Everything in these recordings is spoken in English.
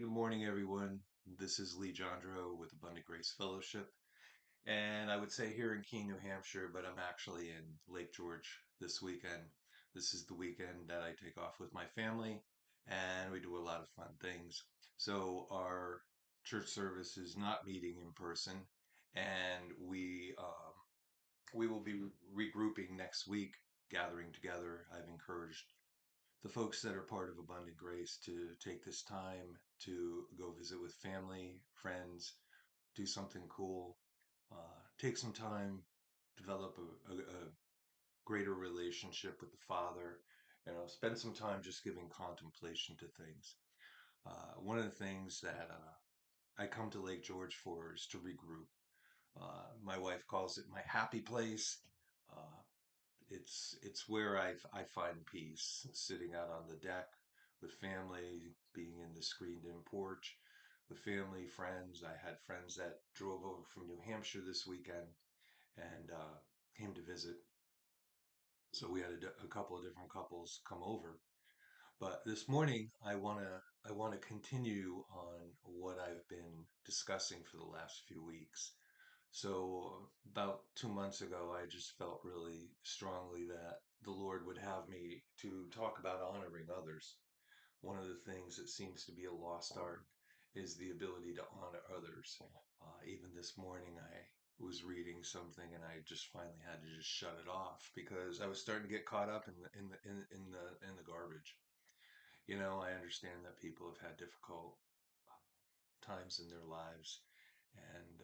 Good morning, everyone. This is Lee Jandro with Abundant Grace Fellowship. And I would say here in Keene, New Hampshire, but I'm actually in Lake George this weekend. This is the weekend that I take off with my family, and we do a lot of fun things. So our church service is not meeting in person, and we will be regrouping next week, gathering together. I've encouraged the folks that are part of Abundant Grace to take this time to go visit with family, friends, do something cool, take some time, develop a greater relationship with the Father, spend some time just giving contemplation to things. One of the things that I come to Lake George for is to regroup. My wife calls it my happy place. Uh, it's where I find peace, sitting out on the deck with family, being in the screened-in porch with family, friends. I had friends that drove over from New Hampshire this weekend and came to visit. So we had a couple of different couples come over. But this morning, I want to continue on what I've been discussing for the last few weeks. So about 2 months ago, I just felt really strongly that the Lord would have me to talk about honoring others. One of the things that seems to be a lost art is the ability to honor others. Even this morning, I was reading something and I just finally had to just shut it off because I was starting to get caught up in the garbage. I understand that people have had difficult times in their lives. And,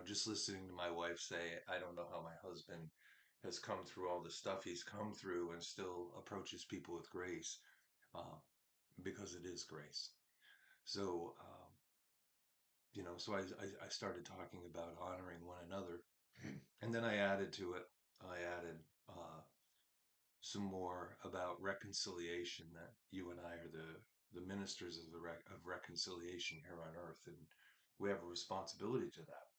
just listening to my wife say, I don't know how my husband has come through all the stuff he's come through and still approaches people with grace, uh, because it is grace. So, so I started talking about honoring one another. And then I added to it, I added some more about reconciliation, that you and I are the ministers of of reconciliation here on earth, and we have a responsibility to that.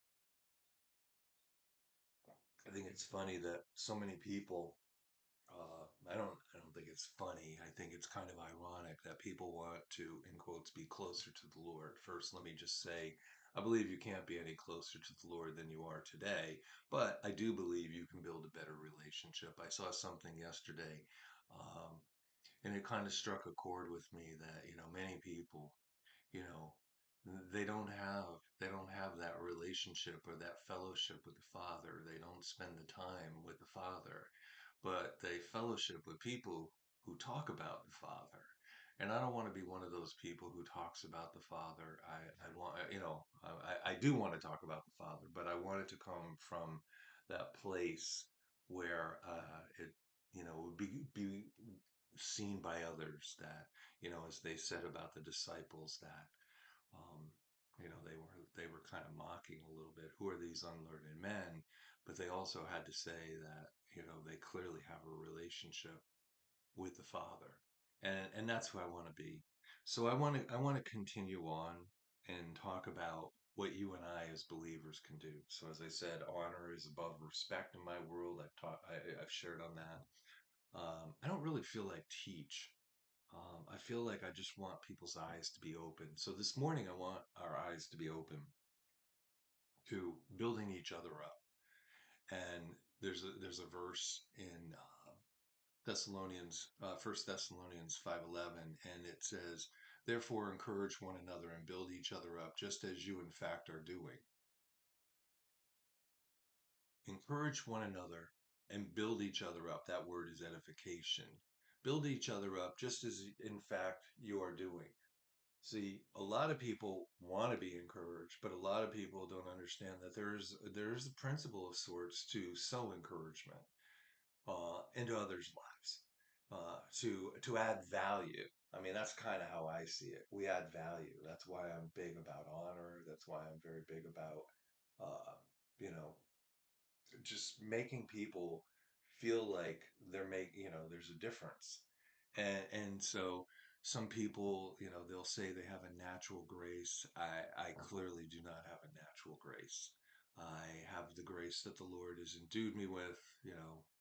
I think it's funny that so many people, I don't think it's funny. I think it's kind of ironic that people want to, in quotes, be closer to the Lord. First, let me just say, I believe you can't be any closer to the Lord than you are today, but I do believe you can build a better relationship. I saw something yesterday, um, and it kind of struck a chord with me that, many people, you know, they don't have that relationship or that fellowship with the Father. They don't spend the time with the Father, but they fellowship with people who talk about the Father. And I don't want to be one of those people who talks about the Father. I want, I do want to talk about the Father, but I want it to come from that place where it, would be seen by others that, as they said about the disciples, that um, they were kind of mocking a little bit. Who are these unlearned men? But they also had to say that they clearly have a relationship with the Father, and that's who I want to be. So I want to continue on and talk about what you and I as believers can do. So as I said, honor is above respect in my world. I've shared on that. I don't really feel like teach. I feel like I just want people's eyes to be open. So this morning, I want our eyes to be open to building each other up. And there's a verse in Thessalonians, 1 Thessalonians 5:11, and it says, "Therefore encourage one another and build each other up, just as you in fact are doing." Encourage one another and build each other up. That word is edification. Build each other up, just as in fact you are doing. See, a lot of people want to be encouraged, but a lot of people don't understand that there's a principle of sorts to sow encouragement into others' lives, to add value. I mean, that's kind of how I see it. We add value. That's why I'm big about honor. That's why I'm very big about, uh, you know, just making people feel like there's a difference. And so some people, they'll say they have a natural grace. I clearly do not have a natural grace. I have the grace that the Lord has endued me with,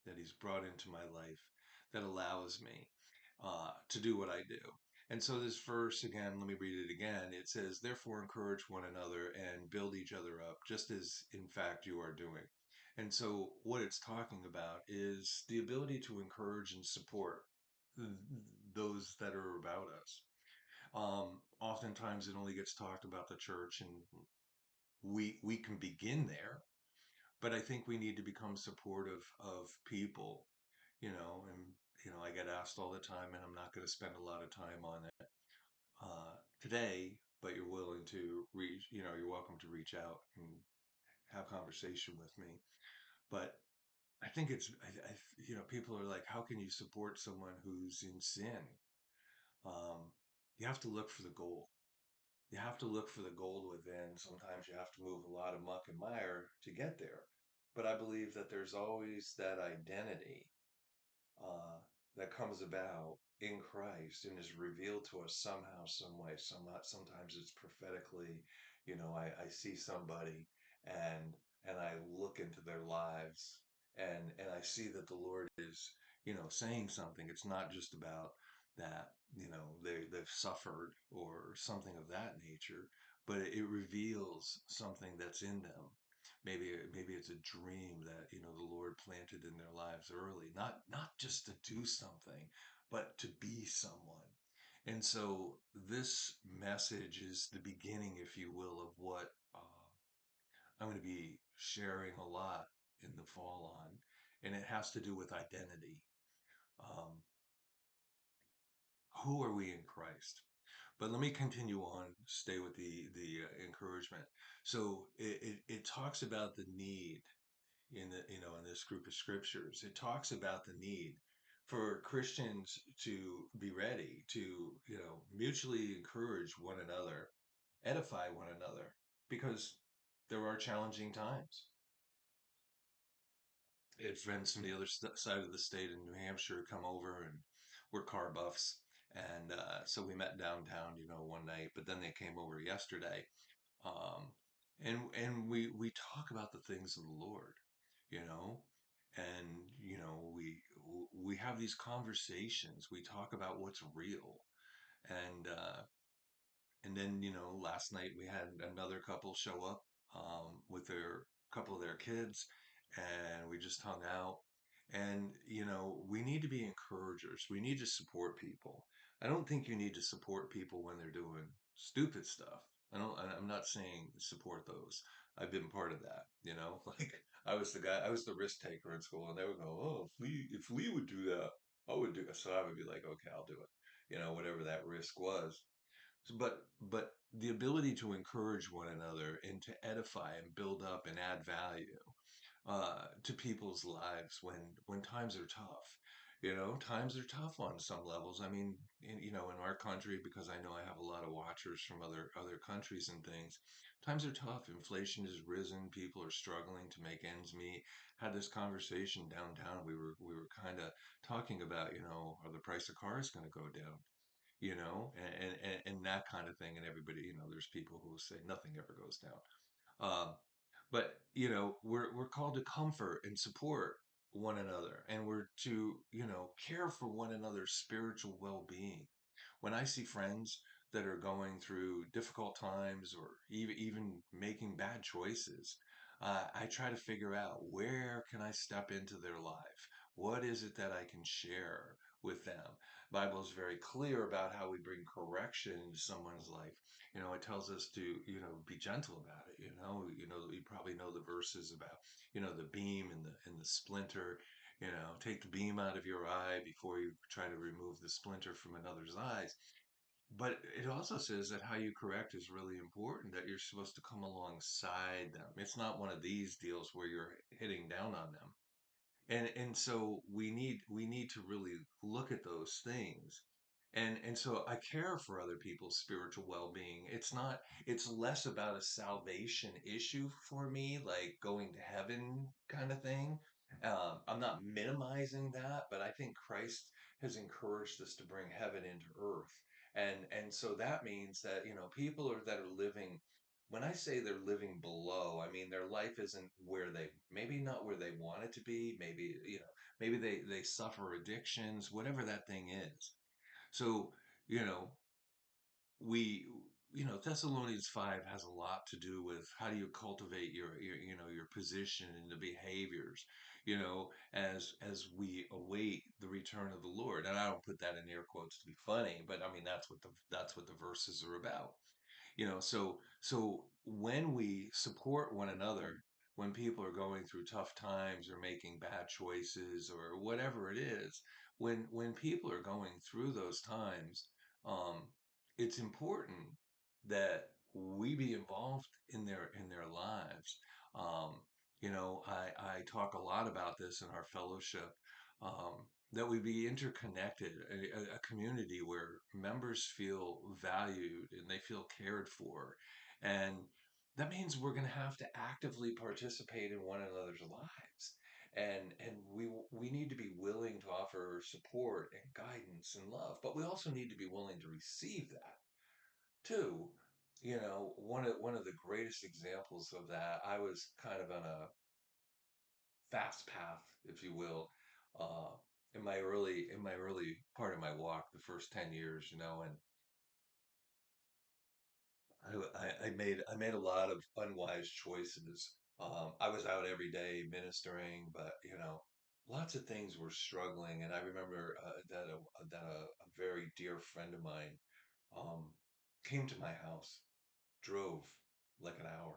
that He's brought into my life, that allows me to do what I do. And so this verse again, let me read it again. It says, "Therefore encourage one another and build each other up, just as in fact you are doing." And so what it's talking about is the ability to encourage and support th- those that are about us. Oftentimes it only gets talked about the church, and we can begin there, but I think we need to become supportive of people, and I get asked all the time, and I'm not going to spend a lot of time on it today, but you're willing to reach, you're welcome to reach out and have conversation with me. But I think people are like, how can you support someone who's in sin? Um, you have to look for the gold. You have to look for the gold within. Sometimes you have to move a lot of muck and mire to get there. But I believe that there's always that identity uh, that comes about in Christ and is revealed to us somehow, some way. Sometimes it's prophetically. I see somebody and I look into their lives and I see that the Lord is, saying something. It's not just about that, they've suffered or something of that nature, but it reveals something that's in them. Maybe it's a dream that the Lord planted in their lives early, not just to do something, but to be someone. And so this message is the beginning, if you will, of what I'm going to be sharing a lot in the fall on, and it has to do with identity. Um, who are we in Christ? But let me continue on, stay with the encouragement. So it talks about the need in this group of scriptures. It talks about the need for Christians to be ready to mutually encourage one another, edify one another, because there are challenging times. Had friends from the other side of the state in New Hampshire come over, and we're car buffs, and so we met downtown, one night. But then they came over yesterday, um, and we talk about the things of the Lord, you know, and we have these conversations. We talk about what's real, and then last night we had another couple show up with their couple of their kids, and we just hung out. And we need to be encouragers. We need to support people. I don't think you need to support people when they're doing stupid stuff. I'm not saying support those. I've been part of that. Like I was the guy. I was the risk taker in school, and they would go, "Oh, if Lee would do that, I would do it." So I would be like, "Okay, I'll do it." Whatever that risk was. But the ability to encourage one another and to edify and build up and add value to people's lives when times are tough. Times are tough on some levels. I mean, in our country, because I know I have a lot of watchers from other countries and things. Times are tough. Inflation has risen. People are struggling to make ends meet. Had this conversation downtown. We were kind of talking about, are the price of cars going to go down? And that kind of thing. And everybody, there's people who say nothing ever goes down. Um, but we're called to comfort and support one another, and we're to care for one another's spiritual well-being. When I see friends that are going through difficult times or even making bad choices, I try to figure out where can I step into their life. What is it that I can share with them? Bible is very clear about how we bring correction into someone's life. It tells us to be gentle about it. You probably know the verses about the beam and the splinter. Take the beam out of your eye before you try to remove the splinter from another's eyes. But it also says that how you correct is really important, that you're supposed to come alongside them. It's not one of these deals where you're hitting down on them. And so we need to really look at those things. And so I care for other people's spiritual well-being. It's less about a salvation issue for me, like going to heaven kind of thing. I'm not minimizing that, but I think Christ has encouraged us to bring heaven into earth. And so that means that, people that are living, when I say they're living below, I mean their life isn't where they, maybe not where they want it to be. Maybe, maybe they suffer addictions, whatever that thing is. So you know, we Thessalonians 5 has a lot to do with how do you cultivate your position and the behaviors, as we await the return of the Lord. And I don't put that in air quotes to be funny, but I mean that's what the verses are about. So when we support one another, when people are going through tough times or making bad choices or whatever it is, when people are going through those times, um, it's important that we be involved in their lives. Um, I talk a lot about this in our fellowship. That we be interconnected, a community where members feel valued and they feel cared for. And that means we're going to have to actively participate in one another's lives. And we need to be willing to offer support and guidance and love, but we also need to be willing to receive that too. One of the greatest examples of that, I was kind of on a fast path, if you will, uh, in my early part of my walk, the first 10 years, and I made a lot of unwise choices. I was out every day ministering, but lots of things were struggling. And I remember that a very dear friend of mine um, came to my house, drove like an hour,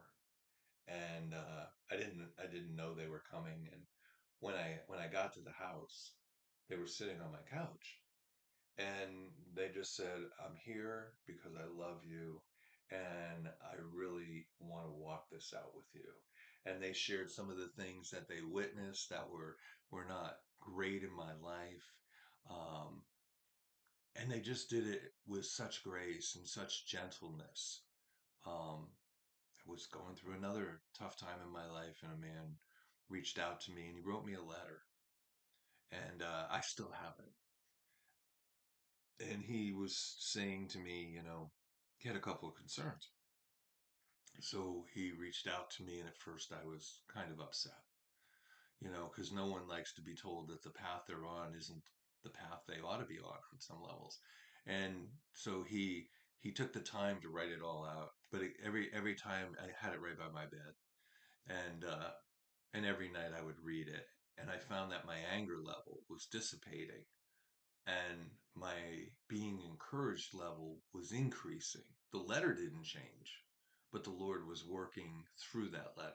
and I didn't know they were coming. And when I got to the house, they were sitting on my couch, and they just said, "I'm here because I love you, and I really want to walk this out with you." And they shared some of the things that they witnessed that were not great in my life. Um, and they just did it with such grace and such gentleness. Um, I was going through another tough time in my life, and a man reached out to me and he wrote me a letter, and I still have it. And he was saying to me, he had a couple of concerns. So he reached out to me, and at first I was kind of upset, because no one likes to be told that the path they're on isn't the path they ought to be on some levels. And so he took the time to write it all out. But every time I had it right by my bed, and every night I would read it, and I found that my anger level was dissipating and my being encouraged level was increasing. The letter didn't change, but the Lord was working through that letter.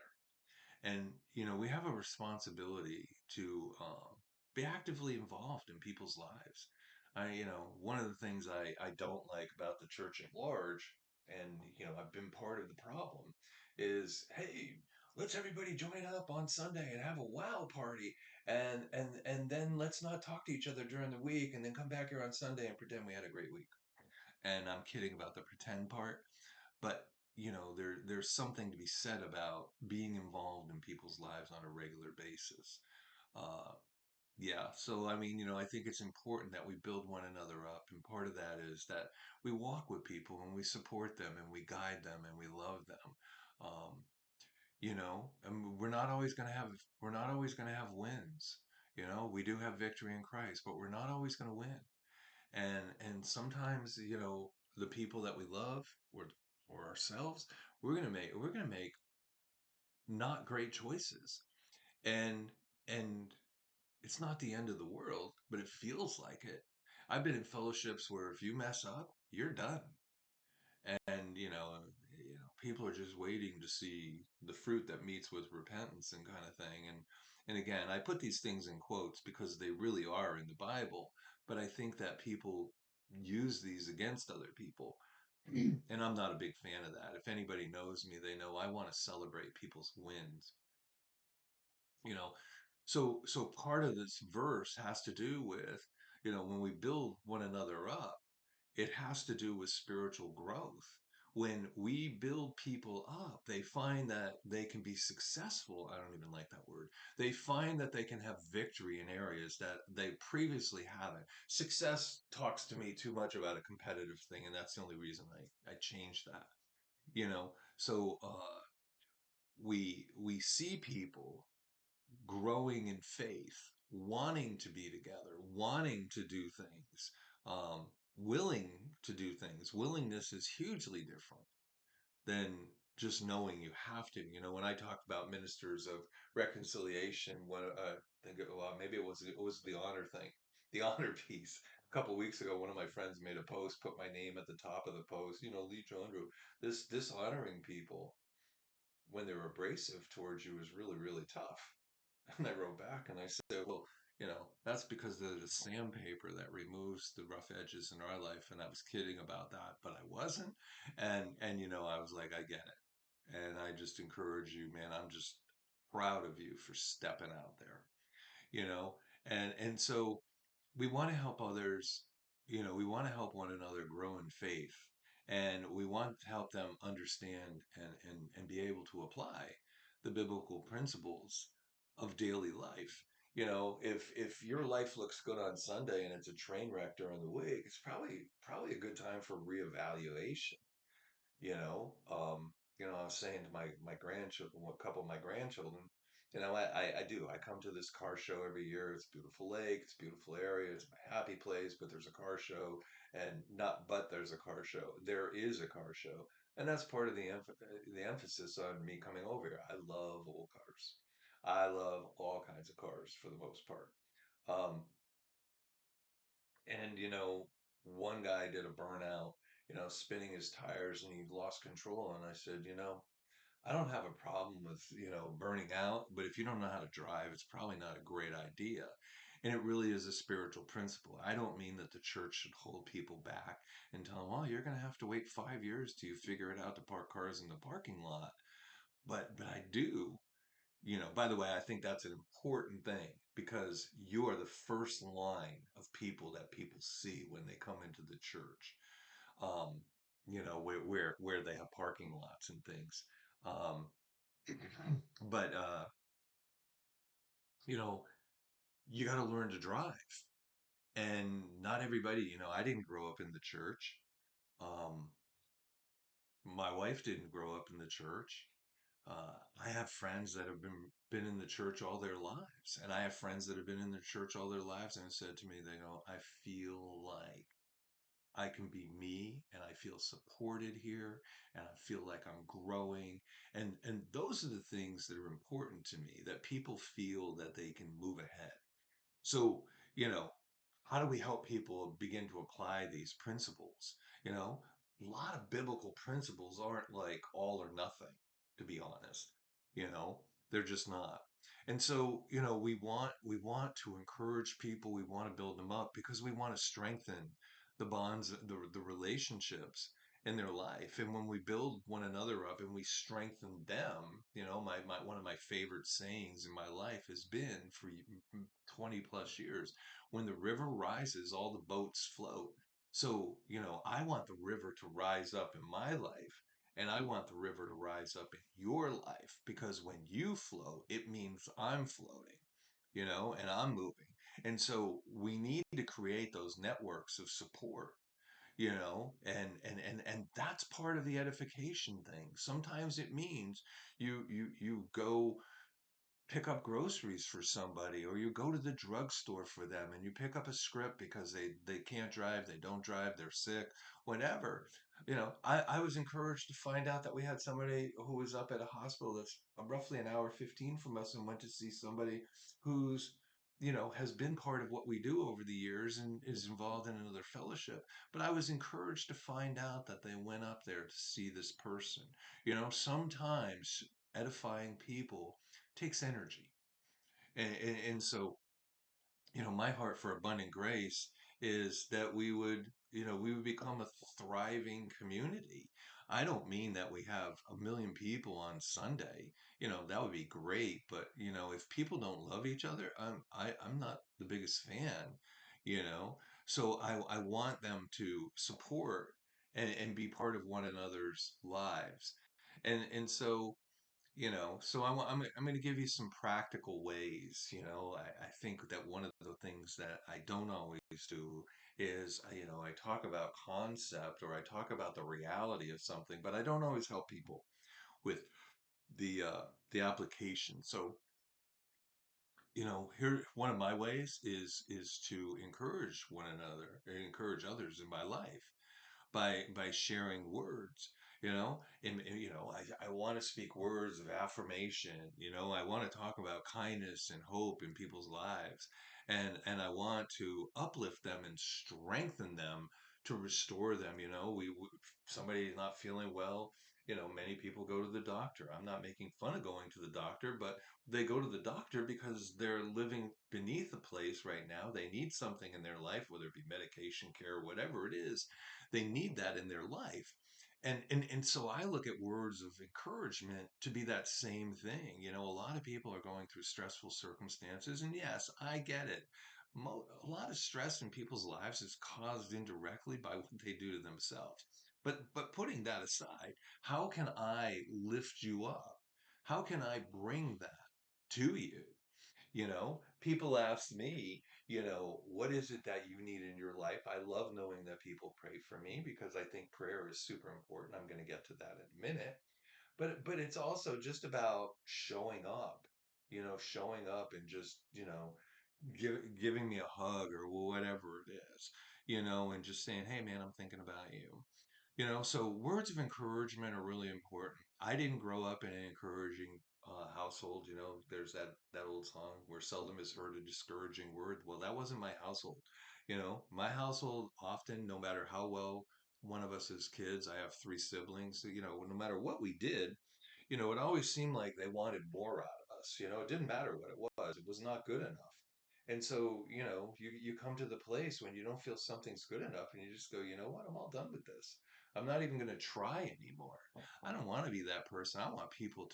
And, we have a responsibility to be actively involved in people's lives. One of the things I don't like about the church at large, and, I've been part of the problem, is hey, let's everybody join up on Sunday and have a wow party. And then let's not talk to each other during the week and then come back here on Sunday and pretend we had a great week. And I'm kidding about the pretend part, but there's something to be said about being involved in people's lives on a regular basis. Uh, yeah, so I mean, I think it's important that we build one another up, and part of that is that we walk with people and we support them and we guide them and we love them. Um, and we're not always going to have wins. We do have victory in Christ, but we're not always going to win. And sometimes, the people that we love, or ourselves, we're gonna make not great choices. And and it's not the end of the world, but it feels like it. I've been in fellowships where if you mess up, you're done. And people are just waiting to see the fruit that meets with repentance and kind of thing. And again, I put these things in quotes because they really are in the Bible, but I think that people use these against other people. And I'm not a big fan of that. If anybody knows me, they know I want to celebrate people's wins. You know, so part of this verse has to do with, when we build one another up, it has to do with spiritual growth. When we build people up, they find that they can be successful. I don't even like that word. They find that they can have victory in areas that they previously haven't. Success talks to me too much about a competitive thing, and that's the only reason I changed that. So we see people growing in faith, wanting to be together, wanting to do things. willing to do things. Willingness is hugely different than just knowing you have to. You know, when I talk about ministers of reconciliation, what I think, well, maybe it was the honor thing, the honor piece. A couple of weeks ago, one of my friends made a post, put my name at the top of the post. You know, Lee Jondro, this dishonoring people when they're abrasive towards you is really, really tough. And I wrote back and I said, well, you know, that's because they're the sandpaper that removes the rough edges in our life. And I was kidding about that, but I wasn't. And you know, I was like, I get it. And I just encourage you, man. I'm just proud of you for stepping out there, you know. And so we want to help others, you know, we want to help one another grow in faith, and we want to help them understand and be able to apply the biblical principles of daily life. You know, if your life looks good on Sunday and it's a train wreck during the week, it's probably a good time for reevaluation. you know I was saying to my grandchildren, a couple of my grandchildren, I do, I come to this car show every year. It's a beautiful lake, it's a beautiful area, it's my happy place, but there's a car show. And not but there's a car show, there is a car show. And that's part of the emphasis on me coming over here. I love old cars. I love all kinds of cars for the most part. um, and one guy did a burnout, spinning his tires, and he lost control. And I said, I don't have a problem with, burning out, but if you don't know how to drive, it's probably not a great idea. And it really is a spiritual principle. I don't mean that the church should hold people back and tell them, well, you're going to have to wait 5 years till you figure it out to park cars in the parking lot. But I do. By the way, I think that's an important thing, because you are the first line of people that people see when they come into the church. Um, where they have parking lots and things. Um, but you know, you got to learn to drive, and not everybody. I didn't grow up in the church. Um, my wife didn't grow up in the church. I have friends that have been in the church all their lives, and I have friends that have been in the church all their lives and have said to me, they go, I feel like I can be me, and I feel supported here, and I feel like I'm growing. And those are the things that are important to me, that people feel that they can move ahead. So, you know, how do we help people begin to apply these principles? You know, a lot of biblical principles aren't like all or nothing, to be honest. They're just not. And so, we want to encourage people, we want to build them up, because we want to strengthen the bonds, the relationships in their life. And when we build one another up and we strengthen them, my one of my favorite sayings in my life has been for 20 plus years, when the river rises, all the boats float. So, I want the river to rise up in my life, and I want the river to rise up in your life, because when you float, it means I'm floating, and I'm moving. And so we need to create those networks of support, and that's part of the edification thing. Sometimes it means you go pick up groceries for somebody, or you go to the drugstore for them and you pick up a script because they can't drive, they don't drive, they're sick, whatever. I was encouraged to find out that we had somebody who was up at a hospital that's roughly an hour 15 from us, and went to see somebody who's has been part of what we do over the years and is involved in another fellowship. But I was encouraged to find out that they went up there to see this person. Sometimes edifying people takes energy. And so, my heart for Abundant Grace is that we would become a thriving community. I don't mean that we have a million people on Sunday. That would be great. But, if people don't love each other, I'm not the biggest fan, you know? So I want them to support and be part of one another's lives. And so I'm going to give you some practical ways. I think that one of the things that I don't always do is, I talk about concept, or I talk about the reality of something, but I don't always help people with the application. So here one of my ways is to encourage one another, encourage others in my life by sharing words, and I want to speak words of affirmation. I want to talk about kindness and hope in people's lives, and I want to uplift them and strengthen them, to restore them. Somebody not feeling well, many people go to the doctor. I'm not making fun of going to the doctor, but they go to the doctor because they're living beneath a place right now. They need something in their life, whether it be medication care, whatever it is. They need that in their life. And so I look at words of encouragement to be that same thing. A lot of people are going through stressful circumstances, and yes, I get it. A lot of stress in people's lives is caused indirectly by what they do to themselves. But putting that aside, how can I lift you up? How can I bring that to you? People ask me, what is it that you need in your life? I love knowing that people pray for me because I think prayer is super important. I'm going to get to that in a minute. But it's also just about showing up, showing up and just, giving me a hug or whatever it is, and just saying, hey man, I'm thinking about you. So words of encouragement are really important. I didn't grow up in an encouraging household. There's that old song where seldom is heard a discouraging word. Well, that wasn't my household. My household often, no matter how well one of us as kids, I have three siblings. So, no matter what we did, it always seemed like they wanted more out of us. It didn't matter what it was not good enough. And so, you come to the place when you don't feel something's good enough and you just go, you know what, I'm all done with this. I'm not even going to try anymore. I don't want to be that person. I want people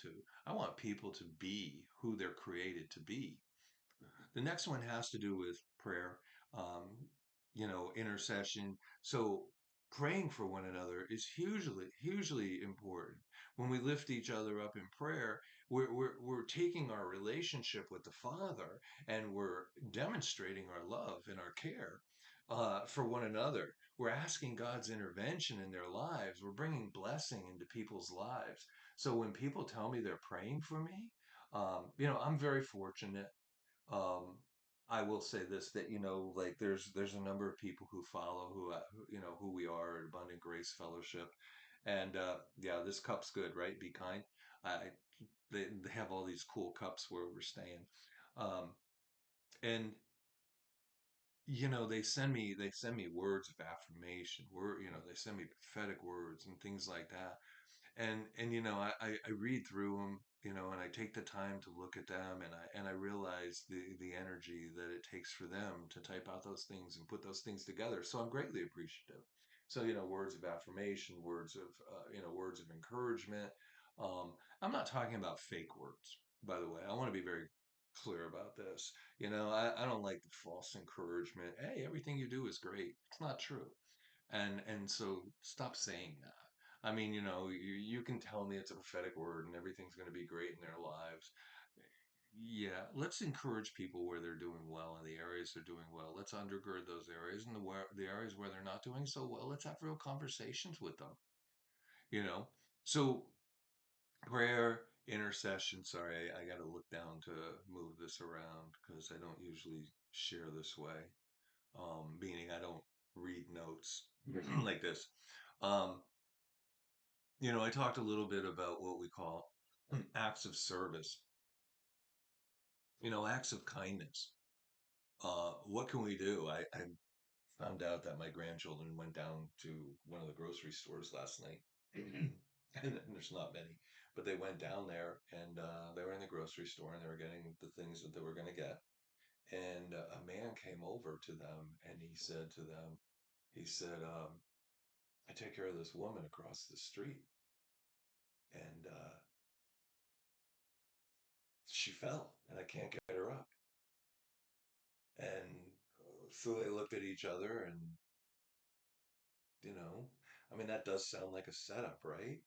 to be who they're created to be. The next one has to do with prayer, intercession. So praying for one another is hugely important. When we lift each other up in prayer, we're taking our relationship with the Father and we're demonstrating our love and our care for one another. We're asking God's intervention in their lives. We're bringing blessing into people's lives. So when people tell me they're praying for me, I'm very fortunate. um, I will say this, that like there's a number of people who follow who we are at Abundant Grace Fellowship, and yeah, this cup's good, right? Be kind. I they have all these cool cups where we're staying, um, and they send me words of affirmation. They send me prophetic words and things like that, and I read through them, and I take the time to look at them, and I realize the energy that it takes for them to type out those things and put those things together. So I'm greatly appreciative. So words of affirmation, words of encouragement. um, I'm not talking about fake words, by the way. I want to be very clear about this. I don't like the false encouragement. Hey, everything you do is great. It's not true. And so stop saying that. I mean, you can tell me it's a prophetic word and everything's going to be great in their lives. Yeah, let's encourage people where they're doing well, in the areas they're doing well. Let's undergird those areas, and the areas where they're not doing so well, let's have real conversations with them. You know, so prayer, intercession. Sorry, I got to look down to move this around because I don't usually share this way. Meaning I don't read notes like this. Um, I talked a little bit about what we call acts of service, acts of kindness. What can we do? I found out that my grandchildren went down to one of the grocery stores last night. And there's not many, but they went down there and they were in the grocery store and they were getting the things that they were going to get. And a man came over to them and he said to them, he said, I take care of this woman across the street. And she fell and I can't get her up. And so they looked at each other and, you know, I mean, that does sound like a setup, right?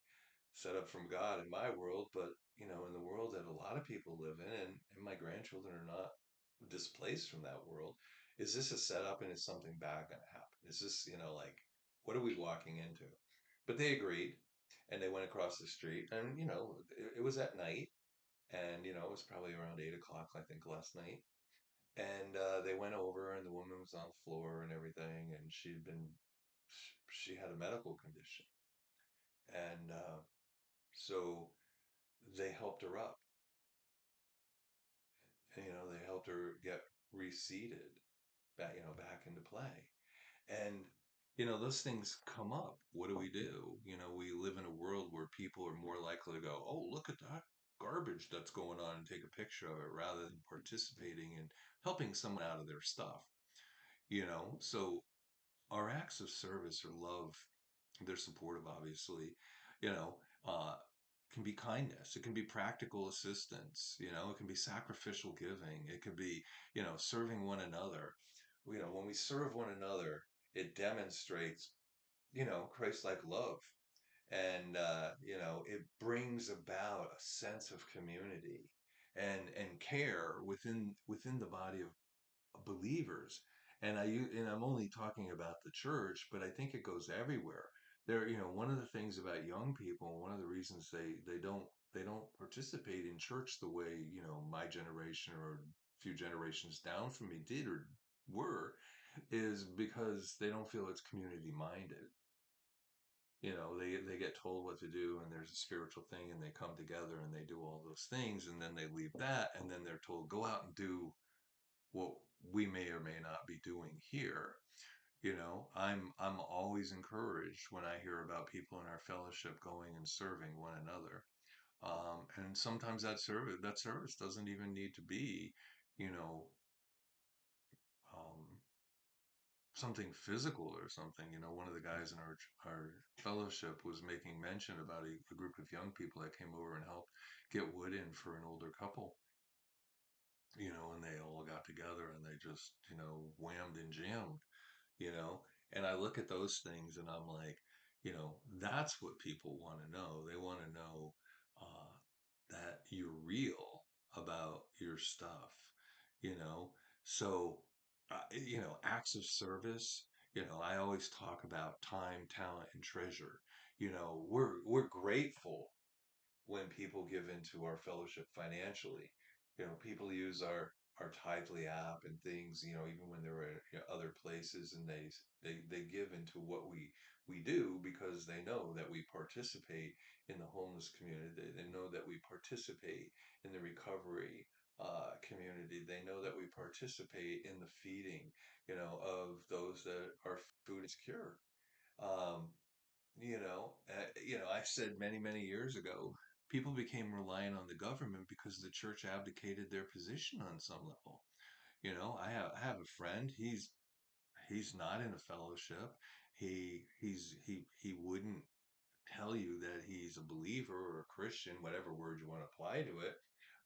Setup from God in my world, but, in the world that a lot of people live in, and my grandchildren are not displaced from that world. Is this a setup and is something bad going to happen? Is this, like, what are we walking into? But they agreed and they went across the street and, it was at night. And it was probably around 8 o'clock, I think, last night. And they went over, and the woman was on the floor and everything, and she had a medical condition, and so they helped her up. They helped her get reseated back into play. And those things come up. What do we do? We live in a world where people are more likely to go, "Oh, look at that garbage that's going on," and take a picture of it rather than participating in helping someone out of their stuff. So our acts of service or love, they're supportive, obviously, you know, uh, can be kindness. It can be practical assistance. It can be sacrificial giving. It could be, serving one another. When we serve one another, it demonstrates, Christ-like love. And, it brings about a sense of community and care within the body of believers. And I'm only talking about the church, but I think it goes everywhere. One of the things about young people, one of the reasons they don't participate in church the way, my generation or a few generations down from me did or were, is because they don't feel it's community minded. They get told what to do, and there's a spiritual thing, and they come together and they do all those things, and then they leave that, and then they're told, go out and do what we may or may not be doing here. I'm always encouraged when I hear about people in our fellowship going and serving one another. And sometimes that service doesn't even need to be, you know, um, something physical or something. One of the guys in our fellowship was making mention about a group of young people that came over and helped get wood in for an older couple. And they all got together and they just, whammed and jammed, you know and I look at those things and I'm like, that's what people want to know. They want to know uh, that you're real about your stuff, you know so acts of service. I always talk about time, talent, and treasure. We're grateful when people give into our fellowship financially. People use our Tithely app and things. Even when they're at other places, and they give into what we do because they know that we participate in the homeless community. They know that we participate in the recovery community. They know that we participate in the feeding, of those that are food insecure. Um, I said many, many years ago, people became reliant on the government because the church abdicated their position on some level. I have a friend. He's not in a fellowship. He wouldn't tell you that he's a believer or a Christian, whatever word you want to apply to it.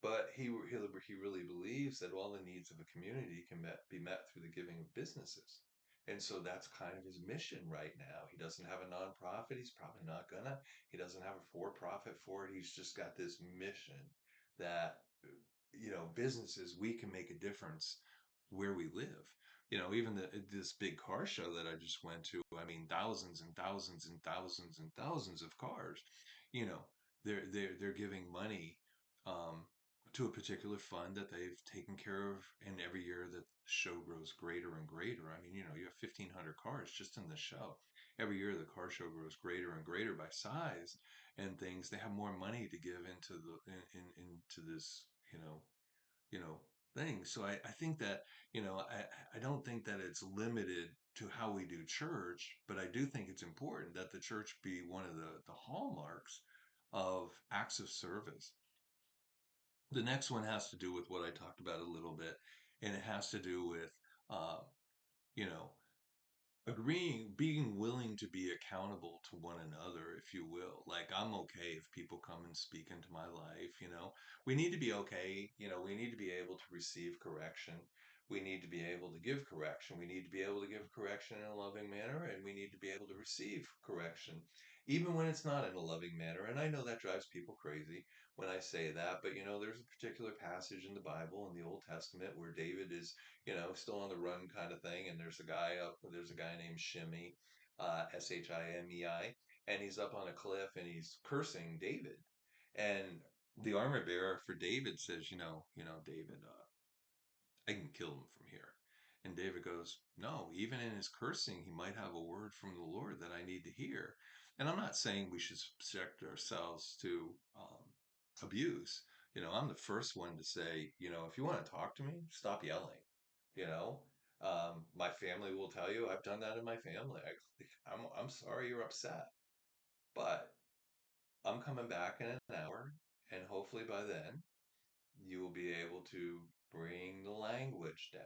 But he really believes that all the needs of a community can be met through the giving of businesses. And so that's kind of his mission right now. He doesn't have a nonprofit. He's probably not gonna. He doesn't have a for-profit for it. He's just got this mission that, businesses, we can make a difference where we live. Even this big car show that I just went to, I mean, thousands and thousands and thousands and thousands of cars. You know, they're giving money um, to a particular fund that they've taken care of, and every year that the show grows greater and greater. I mean, you have 1,500 cars just in the show. Every year the car show grows greater and greater by size and things. They have more money to give into this, you know, thing. So I think that, I don't think that it's limited to how we do church, but I do think it's important that the church be one of the hallmarks of acts of service. The next one has to do with what I talked about a little bit, and it has to do with, uh, you know, agreeing, being willing to be accountable to one another, if you will. Like, I'm okay if people come and speak into my life. We need to be okay. We need to be able to receive correction. We need to be able to give correction. We need to be able to give correction in a loving manner, and we need to be able to receive correction, even when it's not in a loving manner. And I know that drives people crazy when I say that, but there's a particular passage in the Bible, in the Old Testament, where David is, still on the run kind of thing. And there's a guy named Shimei, Shimei, and he's up on a cliff and he's cursing David. And the armor bearer for David says, David, I can kill him from here. And David goes, no, even in his cursing, he might have a word from the Lord that I need to hear. And I'm not saying we should subject ourselves to abuse. I'm the first one to say, if you want to talk to me, stop yelling. You know, my family will tell you I've done that in my family. I'm sorry you're upset, but I'm coming back in an hour, and hopefully by then you will be able to bring the language down.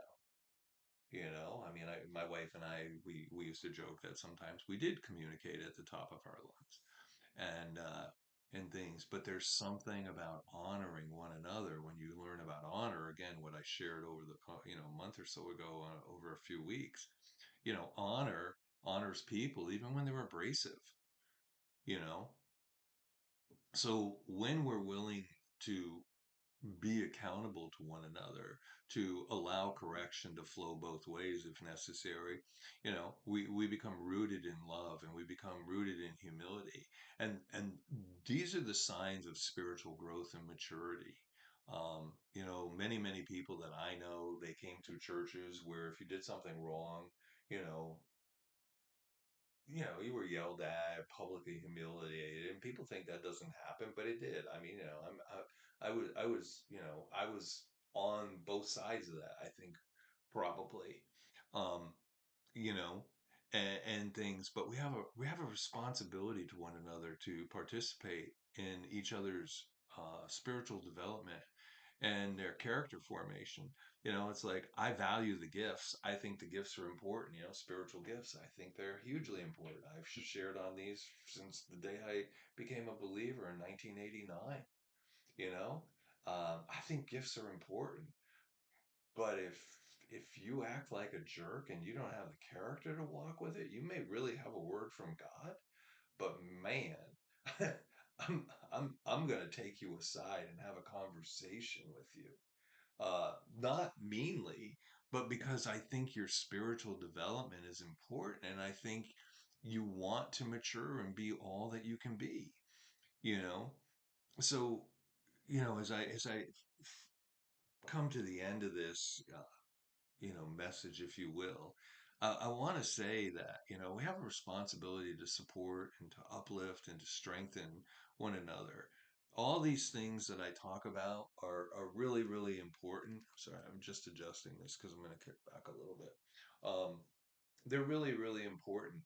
I mean, my wife and I, we used to joke that sometimes we did communicate at the top of our lungs and things, but there's something about honoring one another when you learn about honor. Again, what I shared over the month or so ago, over a few weeks. Honor honors people even when they're abrasive. You know, so when we're willing to be accountable to one another, to allow correction to flow both ways if necessary. We become rooted in love and we become rooted in humility. And these are the signs of spiritual growth and maturity. Many people that I know, they came to churches where if you did something wrong, you know, you were yelled at, publicly humiliated, and people think that doesn't happen, but it did. I mean, I was on both sides of that. I think probably, um, you know, and things, but we have a responsibility to one another to participate in each other's spiritual development and their character formation. It's like I value the gifts. I think the gifts are important, spiritual gifts. I think they're hugely important. I've shared on these since the day I became a believer in 1989. I think gifts are important. But if you act like a jerk and you don't have the character to walk with it, you may really have a word from God. But man, I'm gonna take you aside and have a conversation with you, not meanly, but because I think your spiritual development is important, and I think you want to mature and be all that you can be. You know, so as I come to the end of this, message, if you will, I want to say that we have a responsibility to support and to uplift and to strengthen one another. All these things that I talk about are really, really important. Sorry, I'm just adjusting this because I'm going to kick back a little bit. They're really, really important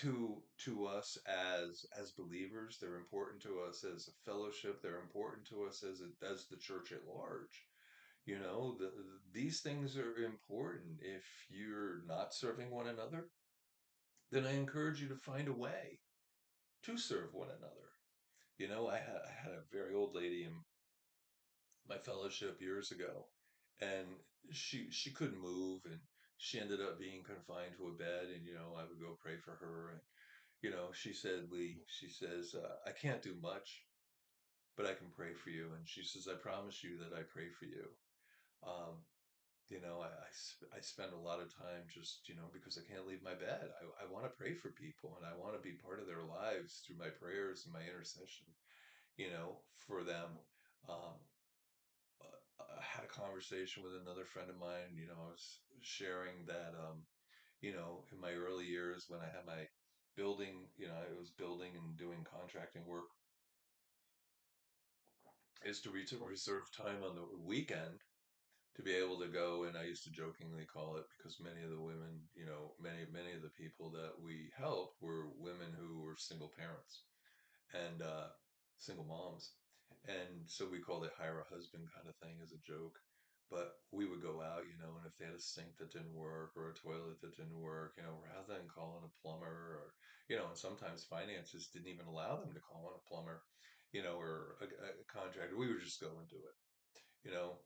to us as believers. They're important to us as a fellowship. They're important to us as the church at large. These things are important. If you're not serving one another, then I encourage you to find a way to serve one another. I had a very old lady in my fellowship years ago, and she couldn't move, and she ended up being confined to a bed. And I would go pray for her, and she said, Lee, she says, I can't do much, but I can pray for you. And she says, I promise you that I pray for you. Um, I spend a lot of time just, because I can't leave my bed. I want to pray for people and I want to be part of their lives through my prayers and my intercession, for them. Um, I had a conversation with another friend of mine. I was sharing that, in my early years when I had my building, I was building and doing contracting work, is to reserve time on the weekend to be able to go. And I used to jokingly call it, because many of the women, many of the people that we helped were women who were single parents and single moms. And so we called it hire a husband kind of thing as a joke. But we would go out, and if they had a sink that didn't work or a toilet that didn't work, rather than calling a plumber or, and sometimes finances didn't even allow them to call in a plumber, or a contractor, we would just go and do it, you know.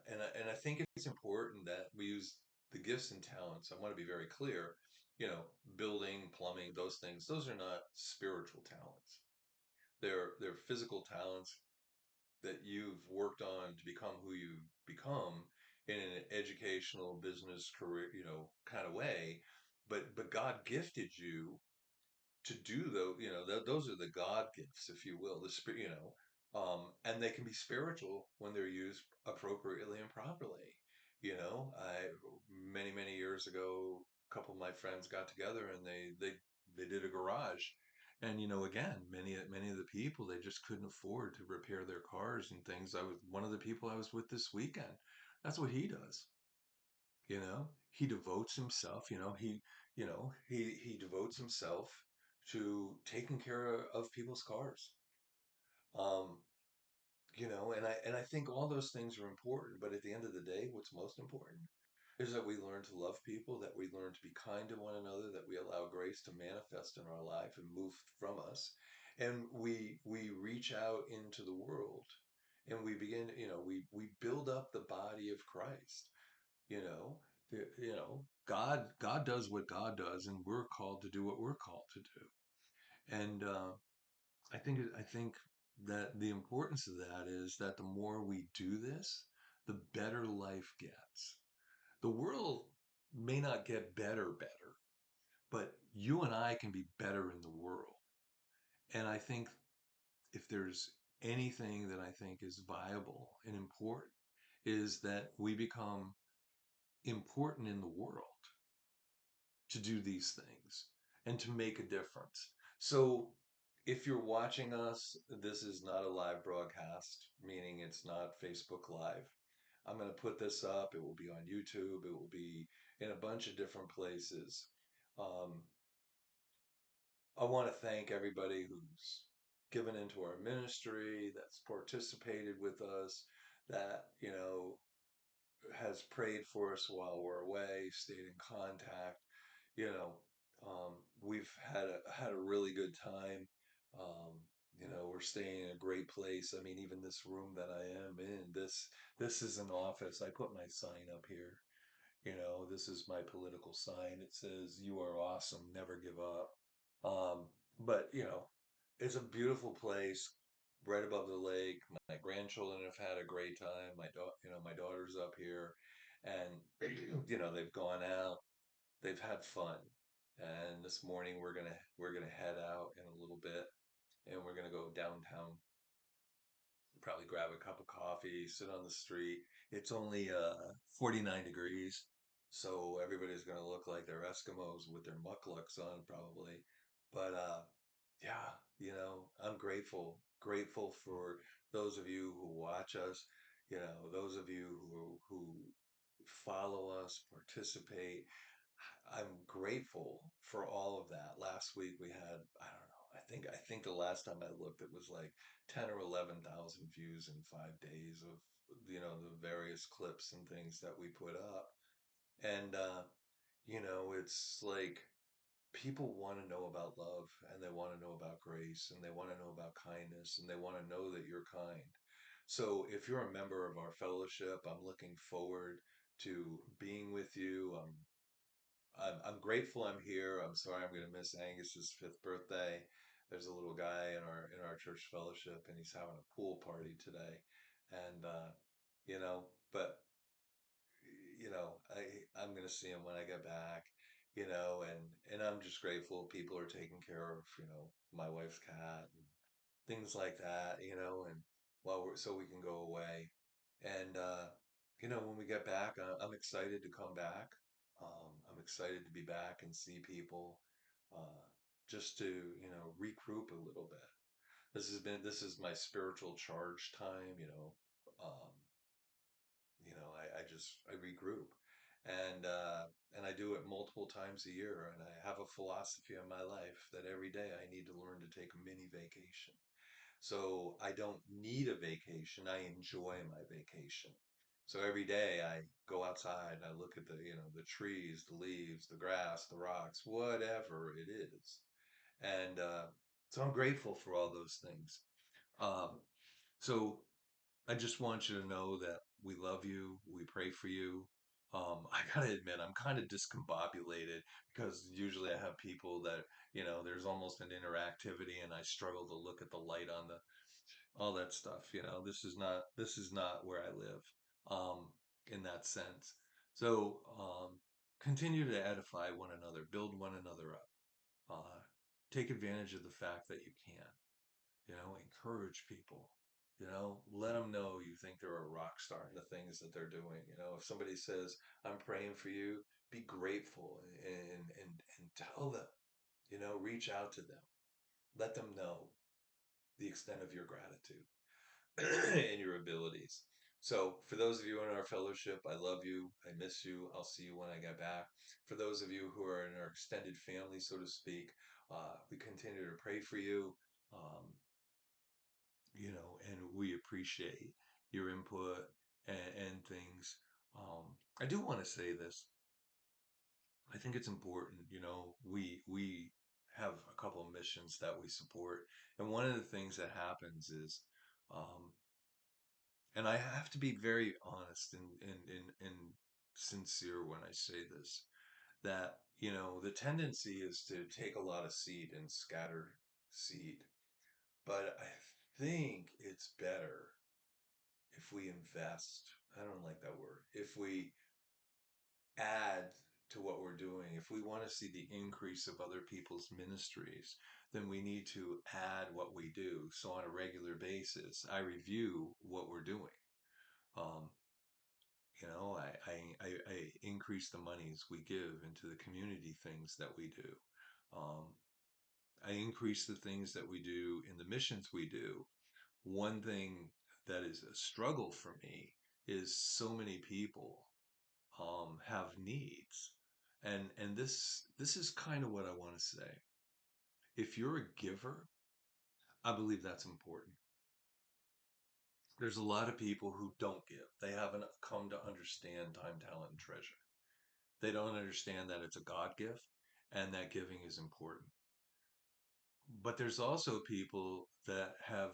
And I think it's important that we use the gifts and talents. I want to be very clear, building, plumbing, those things, those are not spiritual talents. They're physical talents that you've worked on to become who you become in an educational business career, kind of way. But God gifted you to do those, those are the God gifts, if you will, the spirit, And they can be spiritual when they're used appropriately and properly. Many years ago, a couple of my friends got together and they did a garage. And again, many of the people, they just couldn't afford to repair their cars and things. I was one of the people I was with this weekend. That's what he does. He devotes himself. He devotes himself to taking care of people's cars. Um, and I think all those things are important, but at the end of the day, what's most important is that we learn to love people, that we learn to be kind to one another, that we allow grace to manifest in our life and move from us, and we reach out into the world, and we begin, we build up the body of Christ. You know, God does what God does, and we're called to do what we're called to do. And I think that the importance of that is that the more we do this, the better life gets. The world may not get better, but you and I can be better in the world. And I think if there's anything that I think is viable and important, is that we become important in the world to do these things and to make a difference. So, if you're watching us, this is not a live broadcast, meaning it's not Facebook Live. I'm going to put this up. It will be on YouTube. It will be in a bunch of different places. Um, I want to thank everybody who's given into our ministry, that's participated with us, that, has prayed for us while we're away, stayed in contact. you know, we've had a really good time. Um, we're staying in a great place. I mean, even this room that I am in, this is an office. I put my sign up here. This is my political sign. It says, "You are awesome. Never give up." But it's a beautiful place, right above the lake. My grandchildren have had a great time. My daughter's up here, and they've gone out, they've had fun. And this morning we're gonna head out in a little bit, and we're gonna go downtown, probably grab a cup of coffee, sit on the street. It's only 49 degrees, so everybody's gonna look like they're Eskimos with their mukluks on probably. But yeah, I'm grateful for those of you who watch us, those of you who follow us, participate. I'm grateful for all of that. Last week we had, I don't know, I think the last time I looked it was like 10 or 11,000 views in 5 days of the various clips and things that we put up. And it's like people want to know about love, and they want to know about grace, and they want to know about kindness, and they want to know that you're kind. So if you're a member of our fellowship, I'm looking forward to being with you. I'm grateful I'm here. I'm sorry I'm going to miss Angus's fifth birthday. There's a little guy in our church fellowship, and he's having a pool party today, and but I'm going to see him when I get back, and I'm just grateful people are taking care of my wife's cat and things like that, and so we can go away, and when we get back, I'm excited to come back. I'm excited to be back and see people, uh, just to regroup a little bit. This is my spiritual charge time. I regroup, and I do it multiple times a year. And I have a philosophy in my life that every day I need to learn to take a mini vacation. So I don't need a vacation. I enjoy my vacation. So every day I go outside and I look at the trees, the leaves, the grass, the rocks, whatever it is. And so I'm grateful for all those things. Um, so I just want you to know that we love you. We pray for you. I gotta admit, I'm kind of discombobulated because usually I have people that, there's almost an interactivity, and I struggle to look at the light on the all that stuff. This is not where I live, in that sense. So continue to edify one another, build one another up. Take advantage of the fact that you can, encourage people. Let them know you think they're a rock star in the things that they're doing. If somebody says, I'm praying for you, be grateful and tell them, reach out to them, let them know the extent of your gratitude and your abilities. So, for those of you in our fellowship, I love you. I miss you. I'll see you when I get back. For those of you who are in our extended family, so to speak, we continue to pray for you. Um, and we appreciate your input and things. I do want to say this. I think it's important. We have a couple of missions that we support, and one of the things that happens is, um, and I have to be very honest and sincere when I say this, that the tendency is to take a lot of seed and scatter seed, but I think it's better if we invest. I don't like that word. If we add to what we're doing, if we want to see the increase of other people's ministries, then we need to add what we do. So on a regular basis, I review what we're doing. Um, I increase the monies we give into the community things that we do. Um, I increase the things that we do in the missions we do. One thing that is a struggle for me is so many people have needs, and this is kind of what I want to say. If you're a giver, I believe that's important. There's a lot of people who don't give. They haven't come to understand time, talent, and treasure. They don't understand that it's a God gift and that giving is important. But there's also people that have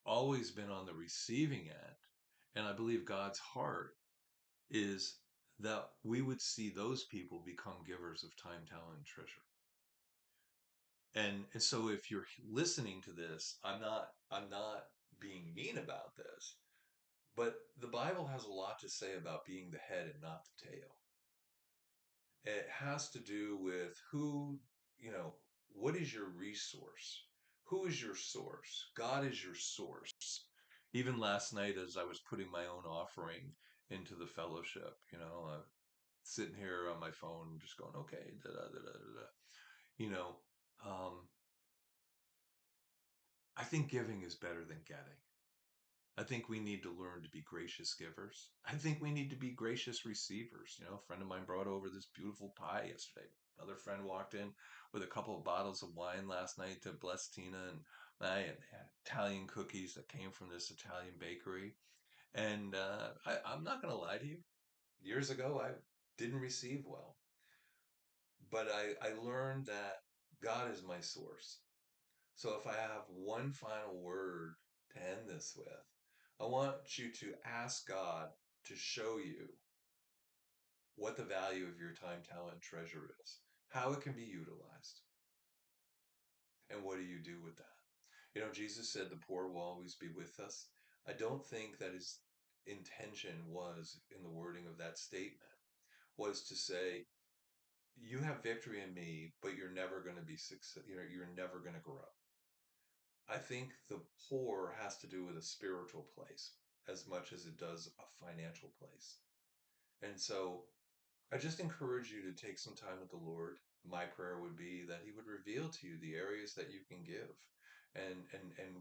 always been on the receiving end. And I believe God's heart is that we would see those people become givers of time, talent, and treasure. And so if you're listening to this, I'm not being mean about this, but the Bible has a lot to say about being the head and not the tail. It has to do with you know, what is your resource? Who is your source? God is your source. Even last night, as I was putting my own offering into the fellowship, sitting here on my phone, just going, okay, da da da da da. You know, um, I think giving is better than getting. I think we need to learn to be gracious givers. I think we need to be gracious receivers. A friend of mine brought over this beautiful pie yesterday. Another friend walked in with a couple of bottles of wine last night to bless Tina and I, and they had Italian cookies that came from this Italian bakery. And I'm not going to lie to you. Years ago, I didn't receive well, but I learned that God is my source. So if I have one final word to end this with, I want you to ask God to show you what the value of your time, talent, and treasure is, how it can be utilized, and what do you do with that? Jesus said the poor will always be with us. I don't think that his intention was in the wording of that statement was to say, you have victory in me, but you're never going to be success. You're never going to grow. I think the poor has to do with a spiritual place as much as it does a financial place. And so I just encourage you to take some time with the Lord. My prayer would be that he would reveal to you the areas that you can give and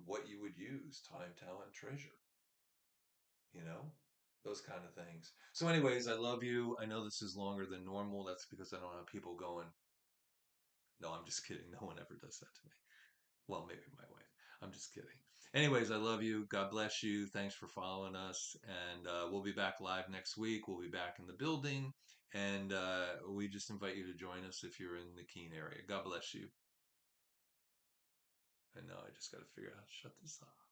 what you would use, time, talent, treasure, you know, those kind of things. So anyways, I love you. I know this is longer than normal. That's because I don't have people going, no, I'm just kidding. No one ever does that to me. Well, maybe my wife. I'm just kidding. Anyways, I love you. God bless you. Thanks for following us. And we'll be back live next week. We'll be back in the building. And we just invite you to join us if you're in the Keene area. God bless you. And now I just got to figure out how to shut this off.